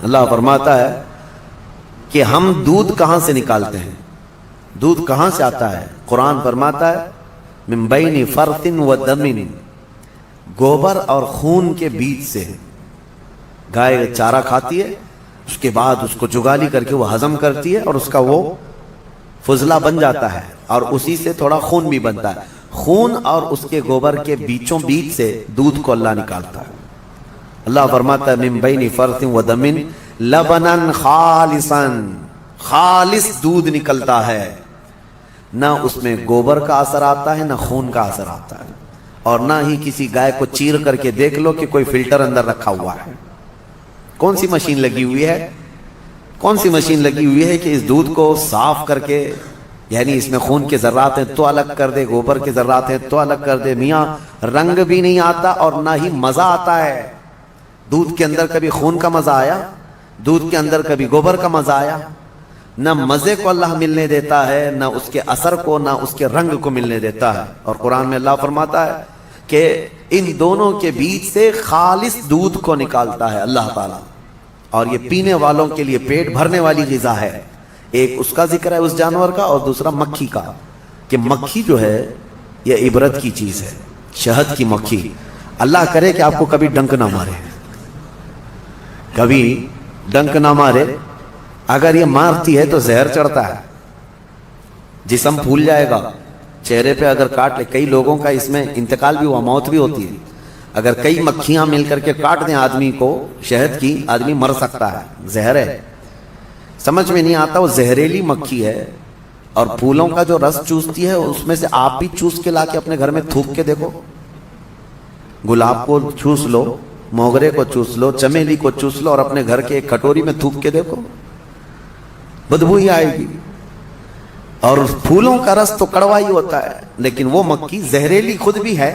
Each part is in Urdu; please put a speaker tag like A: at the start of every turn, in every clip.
A: اللہ فرماتا ہے کہ ہم دودھ کہاں سے نکالتے ہیں، دودھ کہاں سے آتا ہے؟ قرآن فرماتا ہے من بین فرث و دم، گوبر اور خون کے بیچ سے۔ گائے چارہ کھاتی ہے، اس کے بعد اس کو جگالی کر کے وہ ہضم کرتی ہے اور اس کا وہ فضلہ بن جاتا ہے، اور اسی سے تھوڑا خون بھی بنتا ہے۔ خون اور اس کے گوبر کے بیچوں بیچ سے دودھ کو اللہ نکالتا ہے۔ اللہ فرماتا ہے من بین فرث و دم لبنا خالصا، خالص دودھ نکلتا ہے، نہ اس میں گوبر کا اثر آتا ہے نہ خون کا اثر آتا ہے، اور نہ ہی کسی گائے کو چیر کر کے دیکھ لو کہ کوئی فلٹر اندر رکھا ہوا ہے۔ کون سی مشین لگی ہوئی ہے؟ کون سی مشین لگی ہوئی ہے کہ اس دودھ کو صاف کر کے، یعنی اس میں خون کے ذرات ہیں تو الگ کر دے، گوبر کے ذرات ہیں تو الگ کر دے؟ میاں رنگ بھی نہیں آتا اور نہ ہی مزہ آتا ہے۔ دودھ کے اندر کبھی خون کا مزہ آیا؟ دودھ کے اندر کبھی گوبر کا مزہ آیا؟ نہ مزے کو اللہ ملنے دیتا ہے، نہ اس کے اثر کو، نہ اس کے رنگ کو ملنے دیتا ہے۔ اور قرآن میں اللہ فرماتا ہے کہ ان دونوں کے بیچ سے خالص دودھ کو نکالتا ہے اللہ تعالیٰ، اور یہ پینے والوں کے لیے پیٹ بھرنے والی غذا ہے۔ ایک اس کا ذکر ہے اس جانور کا، اور دوسرا مکھی کا، کہ مکھی جو ہے یہ عبرت کی چیز ہے۔ شہد کی مکھی، اللہ کرے کہ آپ کو کبھی ڈنک نہ مارے، کبھی ڈنک نہ مارے۔ اگر یہ مارتی ہے تو زہر چڑھتا ہے، جسم پھول جائے گا، چہرے پہ اگر کاٹ لے، کئی لوگوں کا اس میں انتقال بھی ہوا، موت بھی ہوتی ہے۔ اگر کئی مکھیاں مل کر کے کاٹ دیں آدمی کو شہد کی، آدمی مر سکتا ہے، زہر ہے۔ سمجھ میں نہیں آتا، وہ زہریلی مکھی ہے، اور پھولوں کا جو رس چوستی ہے اس میں سے آپ بھی چوس کے لا کے اپنے گھر میں تھوک کے دیکھو۔ گلاب کو چوس لو، موگرے کو چوس لو، چمیلی کو چوس لو، اور اپنے گھر کے ایک کٹوری میں تھوک کے دیکھو، بدبو ہی آئے گی۔ اور پھولوں کا رس تو کڑوا ہی ہوتا ہے، لیکن وہ مکھی زہریلی خود بھی ہے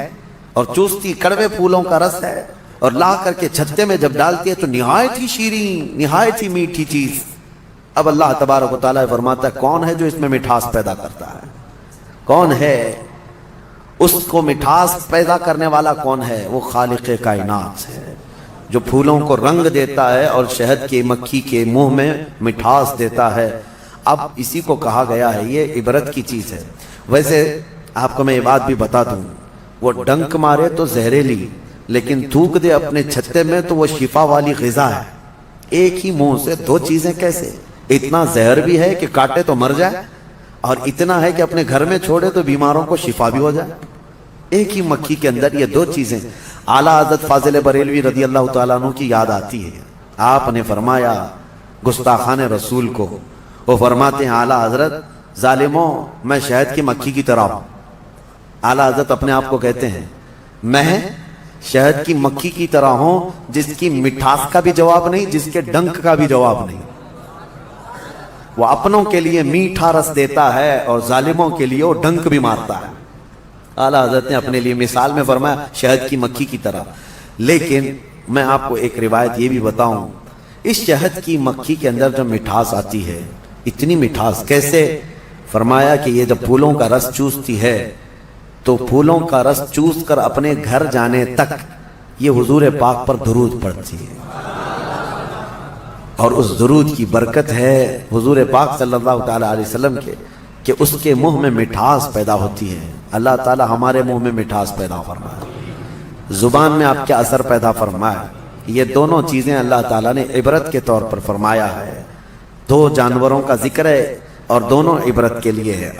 A: اور چوستی کڑوے پھولوں کا رس ہے، اور لا کر کے چھتے میں جب ڈالتی ہے تو نہایت ہی شیریں، نہایت ہی میٹھی چیز۔ اب اللہ تبارک و تعالیٰ فرماتا ہے کون ہے جو اس میں مٹھاس پیدا کرتا ہے؟ کون ہے اس کو مٹھاس پیدا کرنے والا؟ کون ہے؟ وہ خالق کائنات ہے، جو پھولوں کو رنگ دیتا ہے اور شہد کی مکھی کے منہ میں مٹھاس دیتا ہے۔ اب اسی کو کہا گیا ہے یہ عبرت کی چیز ہے۔ ویسے آپ کو میں یہ بات بھی بتا دوں، وہ ڈنک مارے تو زہریلی، لیکن تھوک دے اپنے چھتے میں تو وہ شفا والی غذا ہے۔ ایک ہی منہ سے دو چیزیں کیسے؟ اتنا زہر بھی ہے کہ کاٹے تو مر جائے، اور اتنا ہے کہ اپنے گھر میں چھوڑے تو بیماروں کو شفا بھی ہو جائے۔ ایک ہی مکھی کے اندر یہ دو چیزیں۔ اعلیٰ حضرت فاضل بریلوی رضی اللہ تعالیٰ عنہ کی یاد آتی ہے، آپ نے فرمایا گستاخان رسول کو، وہ فرماتے ہیں اعلیٰ حضرت ظالموں میں شہد کی مکھی کی طرح ہوں۔ اعلیٰ حضرت اپنے آپ کو کہتے ہیں میں شہد کی مکھی کی طرح ہوں، جس کی مٹھاس کا بھی جواب نہیں، جس کے ڈنک کا بھی جواب نہیں۔ وہ اپنوں کے لیے میٹھا رس دیتا ہے اور ظالموں کے لیے وہ ڈنک بھی مارتا ہے۔ اعلیٰ حضرت نے اپنے لیے مثال میں فرمایا شہد کی مکھی کی طرح۔ لیکن میں آپ کو ایک روایت یہ بھی بتاؤں، اس شہد کی مکھی کے اندر جو مٹھاس آتی ہے، اتنی مٹھاس کیسے؟ فرمایا کہ یہ جب پھولوں کا رس چوستی ہے تو پھولوں کا رس چوس کر اپنے گھر جانے تک یہ حضور پاک پر درود پڑھتی ہے، اور اس درود کی برکت ہے حضور پاک صلی اللہ تعالیٰ علیہ وسلم کے کہ اس کے منہ میں مٹھاس پیدا ہوتی ہے۔ اللہ تعالیٰ ہمارے منہ میں مٹھاس پیدا فرمائے، زبان میں آپ کے اثر پیدا فرمائے۔ یہ دونوں چیزیں اللہ تعالیٰ نے عبرت کے طور پر فرمایا ہے۔ دو جانوروں کا ذکر ہے اور دونوں عبرت کے لیے ہے۔